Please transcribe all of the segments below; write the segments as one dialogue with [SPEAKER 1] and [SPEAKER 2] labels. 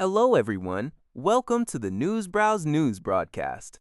[SPEAKER 1] Hello, everyone. Welcome to the Newsbrowse News broadcast.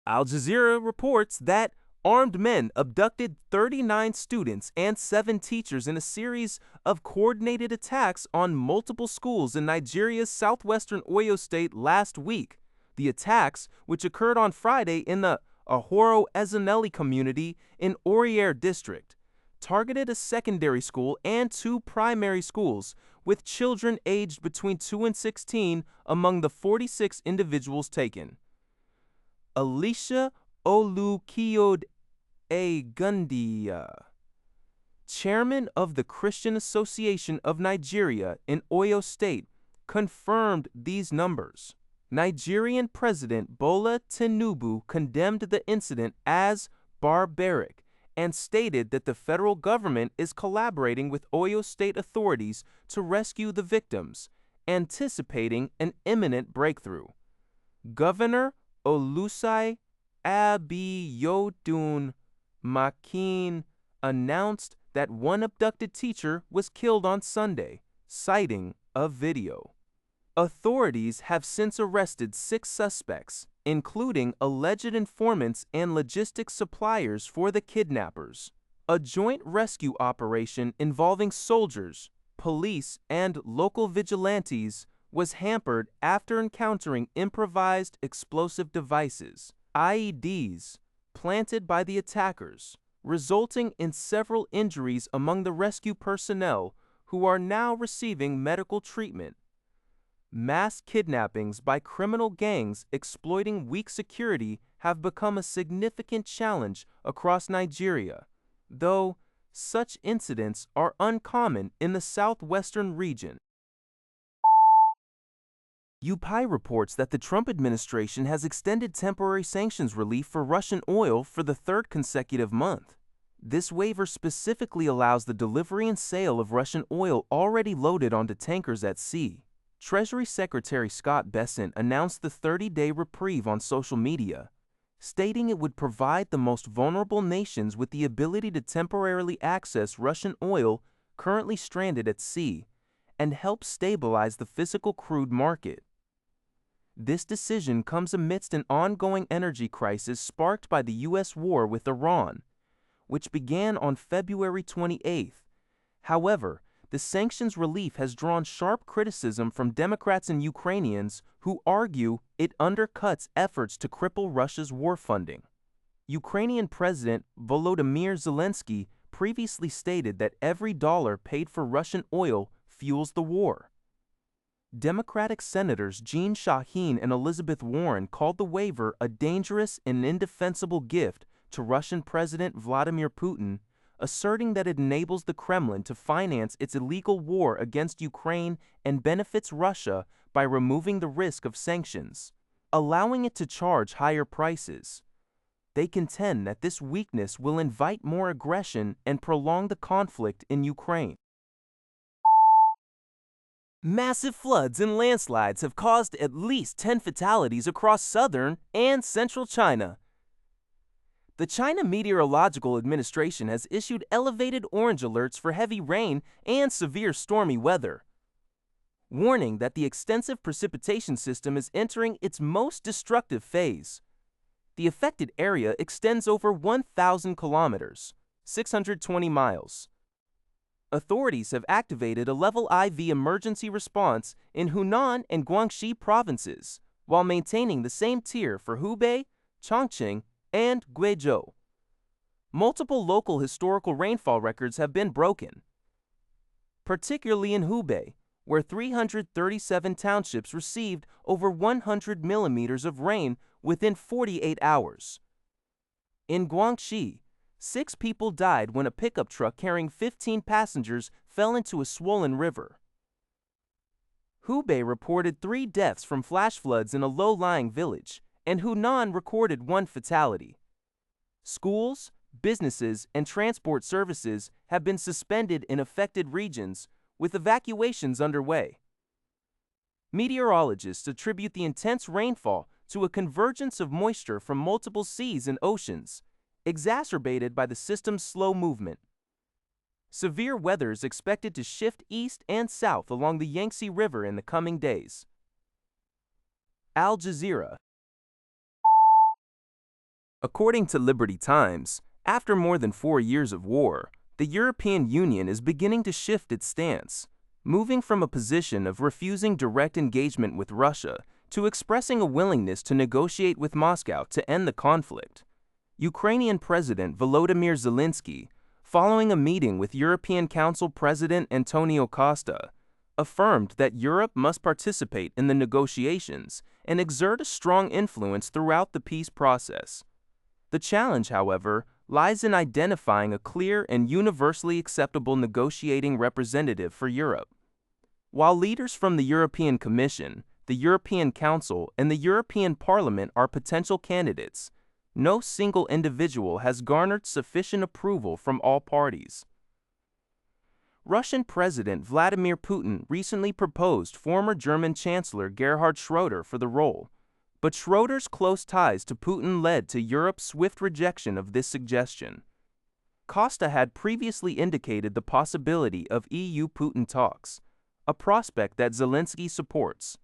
[SPEAKER 1] Al Jazeera reports that armed men abducted 39 students and 7 teachers in a series of coordinated attacks on multiple schools in Nigeria's southwestern Oyo state last week. The attacks, which occurred on Friday in the Ahoro Ezeneli community in Oriere district, targeted a secondary school and 2 primary schools, with children aged between 2 and 16 among the 46 individuals taken. Alicia Olukiyode Gundia, chairman of the Christian Association of Nigeria in Oyo State, confirmed these numbers. Nigerian President Bola Tinubu condemned the incident as barbaric and stated that the federal government is collaborating with Oyo State authorities to rescue the victims, anticipating an imminent breakthrough. Governor Olusai Abiyodun Makin announced that one abducted teacher was killed on Sunday, citing a video. Authorities have since arrested 6 suspects, including alleged informants and logistics suppliers for the kidnappers. A joint rescue operation involving soldiers, police, and local vigilantes was hampered after encountering improvised explosive devices, IEDs, planted by the attackers, resulting in several injuries among the rescue personnel who are now receiving medical treatment. Mass kidnappings by criminal gangs exploiting weak security have become a significant challenge across Nigeria, though such incidents are uncommon in the southwestern region. UPI reports that the Trump administration has extended temporary sanctions relief for Russian oil for the 3rd consecutive month. This waiver specifically allows the delivery and sale of Russian oil already loaded onto tankers at sea. Treasury Secretary Scott Bessent announced the 30-day reprieve on social media, stating it would provide the most vulnerable nations with the ability to temporarily access Russian oil currently stranded at sea and help stabilize the physical crude market. This decision comes amidst an ongoing energy crisis sparked by the U.S. war with Iran, which began on February 28th. However, the sanctions relief has drawn sharp criticism from Democrats and Ukrainians who argue it undercuts efforts to cripple Russia's war funding. Ukrainian President Volodymyr Zelenskyy previously stated that every dollar paid for Russian oil fuels the war. Democratic Senators Jean Shaheen and Elizabeth Warren called the waiver a dangerous and indefensible gift to Russian President Vladimir Putin, asserting that it enables the Kremlin to finance its illegal war against Ukraine and benefits Russia by removing the risk of sanctions, allowing it to charge higher prices. They contend that this weakness will invite more aggression and prolong the conflict in Ukraine. Massive floods and landslides have caused at least 10 fatalities across southern and central China. The China Meteorological Administration has issued elevated orange alerts for heavy rain and severe stormy weather, warning that the extensive precipitation system is entering its most destructive phase. The affected area extends over 1,000 kilometers, 620 miles. Authorities have activated a level IV emergency response in Hunan and Guangxi provinces, while maintaining the same tier for Hubei, Chongqing, and Guizhou. Multiple local historical rainfall records have been broken, particularly in Hubei, where 337 townships received over 100 millimeters of rain within 48 hours. In Guangxi, 6 people died when a pickup truck carrying 15 passengers fell into a swollen river. Hubei reported 3 deaths from flash floods in a low-lying village, and Hunan recorded 1 fatality. Schools, businesses, and transport services have been suspended in affected regions, with evacuations underway. Meteorologists attribute the intense rainfall to a convergence of moisture from multiple seas and oceans, exacerbated by the system's slow movement. Severe weather is expected to shift east and south along the Yangtze River in the coming days. Al Jazeera. According to Liberty Times, after more than 4 years of war, the European Union is beginning to shift its stance, moving from a position of refusing direct engagement with Russia to expressing a willingness to negotiate with Moscow to end the conflict. Ukrainian President Volodymyr Zelenskyy, following a meeting with European Council President Antonio Costa, affirmed that Europe must participate in the negotiations and exert a strong influence throughout the peace process. The challenge, however, lies in identifying a clear and universally acceptable negotiating representative for Europe. While leaders from the European Commission, the European Council, and the European Parliament are potential candidates, no single individual has garnered sufficient approval from all parties. Russian President Vladimir Putin recently proposed former German Chancellor Gerhard Schroeder for the role, but Schroeder's close ties to Putin led to Europe's swift rejection of this suggestion. Costa had previously indicated the possibility of EU-Putin talks, a prospect that Zelenskyy supports.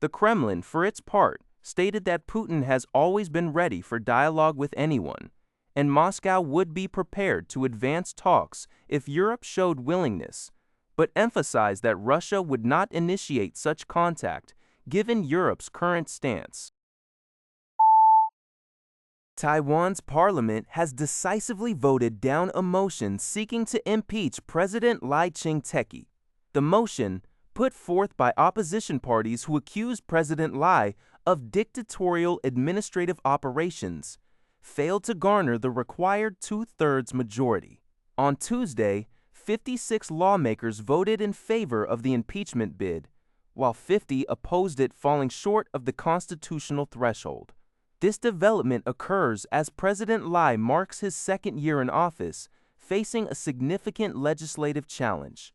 [SPEAKER 1] The Kremlin, for its part, stated that Putin has always been ready for dialogue with anyone, and Moscow would be prepared to advance talks if Europe showed willingness, but emphasized that Russia would not initiate such contact given Europe's current stance. Taiwan's parliament has decisively voted down a motion seeking to impeach President Ching-te. The motion, put forth by opposition parties who accused President Lai of dictatorial administrative operations, failed to garner the required two-thirds majority. On Tuesday, 56 lawmakers voted in favor of the impeachment bid, while 50 opposed it, falling short of the constitutional threshold. This development occurs as President Lai marks his second year in office, facing a significant legislative challenge.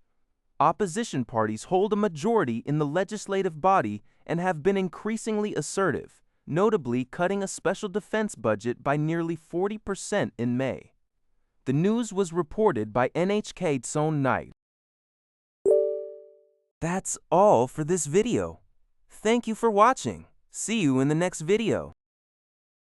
[SPEAKER 1] Opposition parties hold a majority in the legislative body and have been increasingly assertive, notably cutting a special defense budget by nearly 40% in May. The news was reported by NHK Seoul Night. That's all for this video. Thank you for watching. See you in the next video.